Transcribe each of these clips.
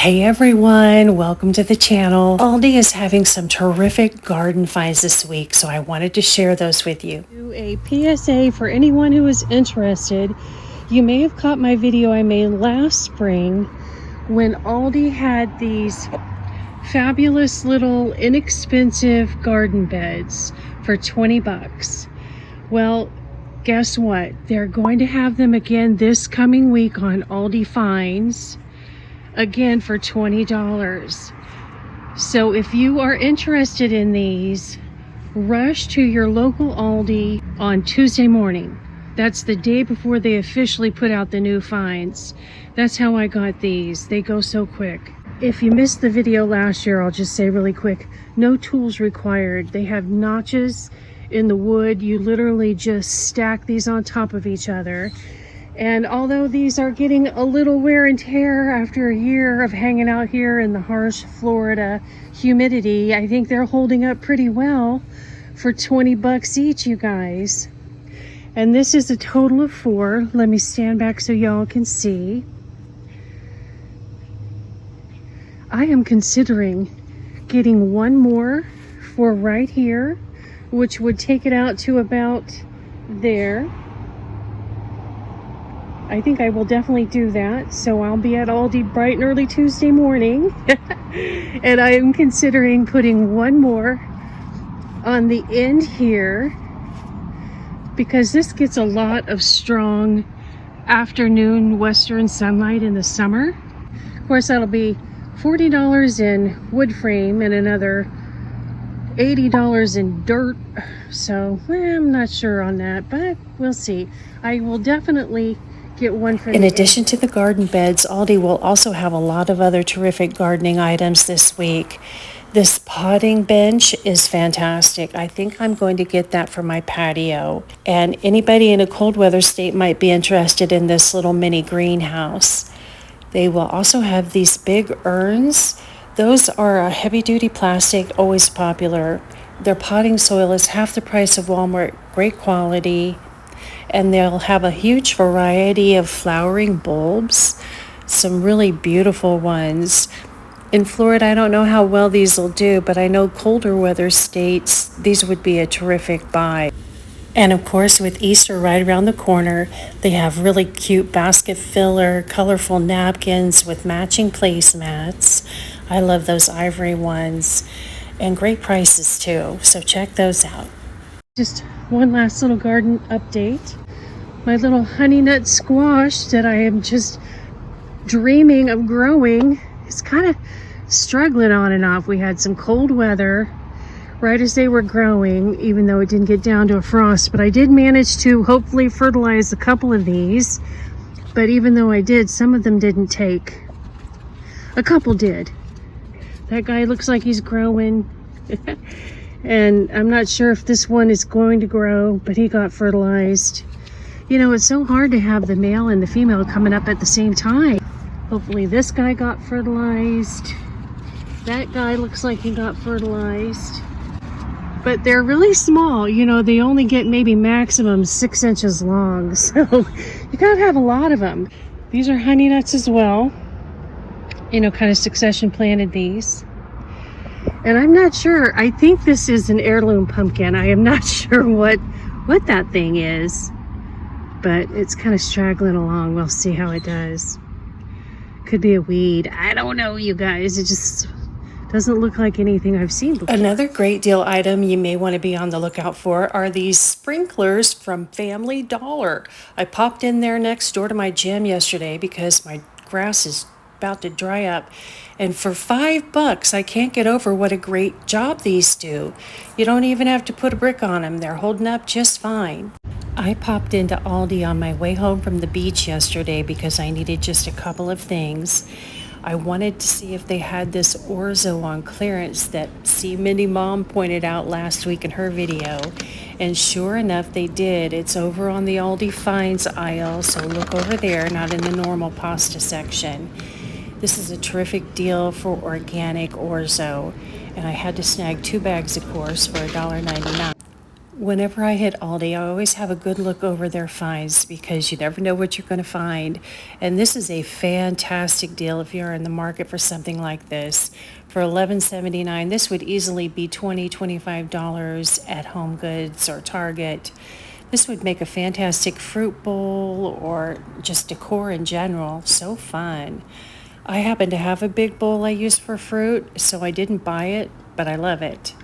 Hey everyone, welcome to the channel. Aldi is having some terrific garden finds this week, so I wanted to share those with you. Do a PSA for anyone who is interested. You may have caught my video I made last spring when Aldi had these fabulous little inexpensive garden beds for 20 bucks. Well, guess what? They're going to have them again this coming week on Aldi Finds. Again for $20. So if you are interested in these, rush to your local Aldi on Tuesday morning. That's the day before they officially put out the new finds. That's how I got these. They go so quick. If you missed the video last year, I'll just say really quick, no tools required. They have notches in the wood. You literally just stack these on top of each other. And although these are getting a little wear and tear after a year of hanging out here in the harsh Florida humidity, I think they're holding up pretty well for 20 bucks each, you guys. And this is a total of 4. Let me stand back so y'all can see. I am considering getting one more for right here, which would take it out to about there. I think I will definitely do that. So I'll be at Aldi bright and early Tuesday morning. And I am considering putting one more on the end here because this gets a lot of strong afternoon western sunlight in the summer. Of course, that'll be $40 in wood frame and another $80 in dirt. So I'm not sure on that, but we'll see. I will definitely get one for in addition to the garden beds. Aldi will also have a lot of other terrific gardening items this week. This potting bench is fantastic. I think I'm going to get that for my patio. And anybody in a cold weather state might be interested in this little mini greenhouse. They will also have these big urns. Those are a heavy duty plastic, always popular. Their potting soil is half the price of Walmart, great quality. And they'll have a huge variety of flowering bulbs, some really beautiful ones. In Florida, I don't know how well these will do, but I know colder weather states, these would be a terrific buy. And of course, with Easter right around the corner, they have really cute basket filler, colorful napkins with matching placemats. I love those ivory ones, and great prices too, so check those out. Just one last little garden update. My little honey nut squash that I am just dreaming of growing is kind of struggling on and off. We had some cold weather right as they were growing, even though it didn't get down to a frost, but I did manage to hopefully fertilize a couple of these. But even though I did, some of them didn't take. A couple did. That guy looks like he's growing. And I'm not sure if this one is going to grow, but he got fertilized. You know, it's so hard to have the male and the female coming up at the same time. Hopefully this guy got fertilized. That guy looks like he got fertilized. But they're really small. You know, they only get maybe maximum 6 inches long. So you gotta have a lot of them. These are honey nuts as well. You know, kind of succession planted these. And I'm not sure. I think this is an heirloom pumpkin. I am not sure what that thing is. But it's kind of straggling along. We'll see how it does. Could be a weed. I don't know, you guys. It just doesn't look like anything I've seen before. Another great deal item you may want to be on the lookout for are these sprinklers from Family Dollar. I popped in there next door to my gym yesterday because my grass is about to dry up. And for $5, I can't get over what a great job these do. You don't even have to put a brick on them. They're holding up just fine. I popped into Aldi on my way home from the beach yesterday because I needed just a couple of things. I wanted to see if they had this orzo on clearance that Minnie Mom pointed out last week in her video. And sure enough, they did. It's over on the Aldi Finds aisle, so look over there, not in the normal pasta section. This is a terrific deal for organic orzo, and I had to snag 2 bags, of course, for $1.99. Whenever I hit Aldi, I always have a good look over their finds because you never know what you're going to find. And this is a fantastic deal if you're in the market for something like this. For $11.79, this would easily be $25 at Home Goods or Target. This would make a fantastic fruit bowl or just decor in general. So fun. I happen to have a big bowl I use for fruit, so I didn't buy it, but I love it.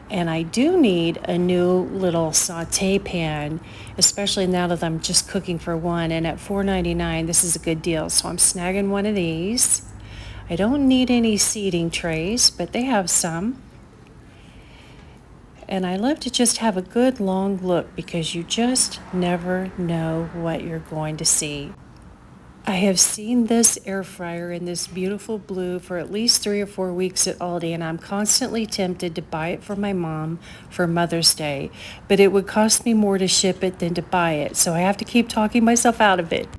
And I do need a new little saute pan, especially now that I'm just cooking for one. And at $4.99, this is a good deal. So I'm snagging one of these. I don't need any seating trays, but they have some. And I love to just have a good long look because you just never know what you're going to see. I have seen this air fryer in this beautiful blue for at least 3 or 4 weeks at Aldi, and I'm constantly tempted to buy it for my mom for Mother's Day, but it would cost me more to ship it than to buy it, so I have to keep talking myself out of it.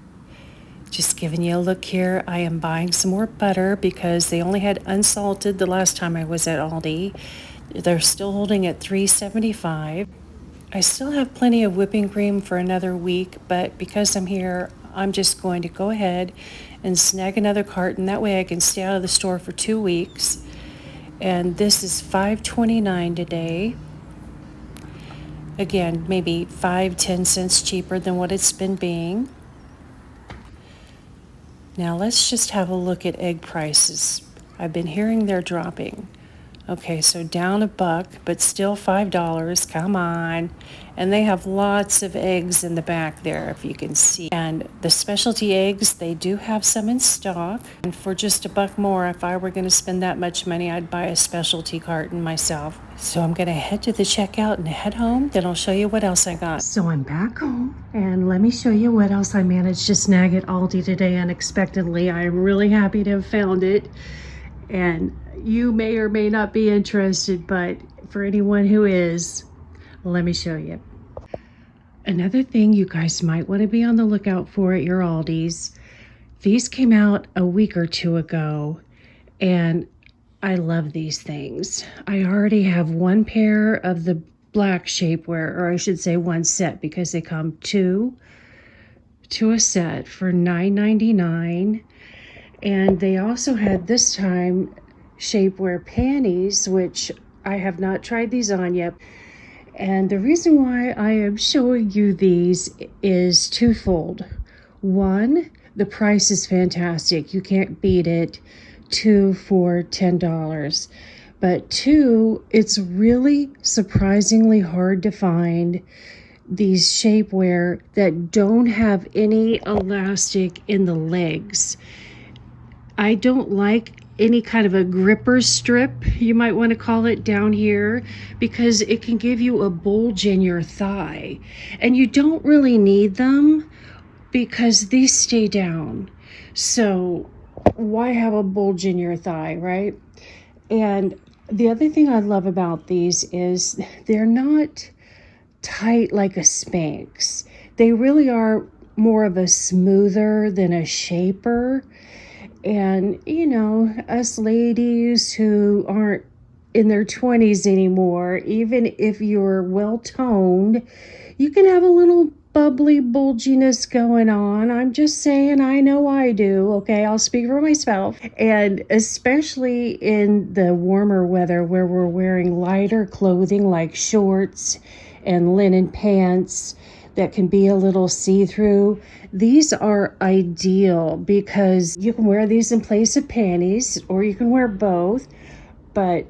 Just giving you a look here, I am buying some more butter because they only had unsalted the last time I was at Aldi. They're still holding at $3.75. I still have plenty of whipping cream for another week, but because I'm here, I'm just going to go ahead and snag another carton. That way I can stay out of the store for 2 weeks. And this is $5.29 today. Again, maybe 5-10 cents cheaper than what it's been being. Now let's just have a look at egg prices. I've been hearing they're dropping. Okay, so down $1, but still $5. Come on. And they have lots of eggs in the back there, if you can see. And the specialty eggs, they do have some in stock. And for just $1 more, if I were going to spend that much money, I'd buy a specialty carton myself. So I'm going to head to the checkout and head home. Then I'll show you what else I got. So I'm back home, and let me show you what else I managed to snag at Aldi today unexpectedly. I'm really happy to have found it. And you may or may not be interested, but for anyone who is, let me show you. Another thing you guys might want to be on the lookout for at your Aldis. These came out a week or two ago, and I love these things. I already have one pair of the black shapewear, or I should say one set, because they come two to a set for $9.99. And they also had this time shapewear panties, which I have not tried these on yet. And the reason why I am showing you these is twofold. One, the price is fantastic. You can't beat it. 2 for $10. But two, it's really surprisingly hard to find these shapewear that don't have any elastic in the legs. I don't like any kind of a gripper strip, you might want to call it, down here, because it can give you a bulge in your thigh. And you don't really need them because these stay down. So why have a bulge in your thigh, right? And the other thing I love about these is they're not tight like a Spanx. They really are more of a smoother than a shaper. And, you know, us ladies who aren't in their 20s anymore, even if you're well-toned, you can have a little bubbly bulginess going on. I'm just saying, I know I do, okay? I'll speak for myself. And especially in the warmer weather where we're wearing lighter clothing like shorts and linen pants that can be a little see-through. These are ideal because you can wear these in place of panties, or you can wear both. But,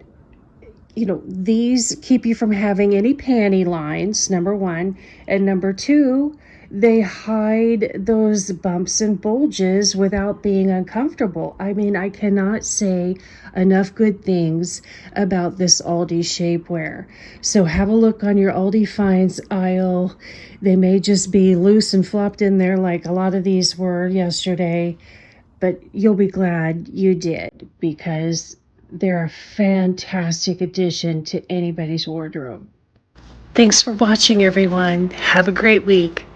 you know, these keep you from having any panty lines, number one. And number two, they hide those bumps and bulges without being uncomfortable. I mean, I cannot say enough good things about this Aldi shapewear. So have a look on your Aldi finds aisle. They may just be loose and flopped in there like a lot of these were yesterday, but you'll be glad you did because they're a fantastic addition to anybody's wardrobe. Thanks for watching, everyone. Have a great week.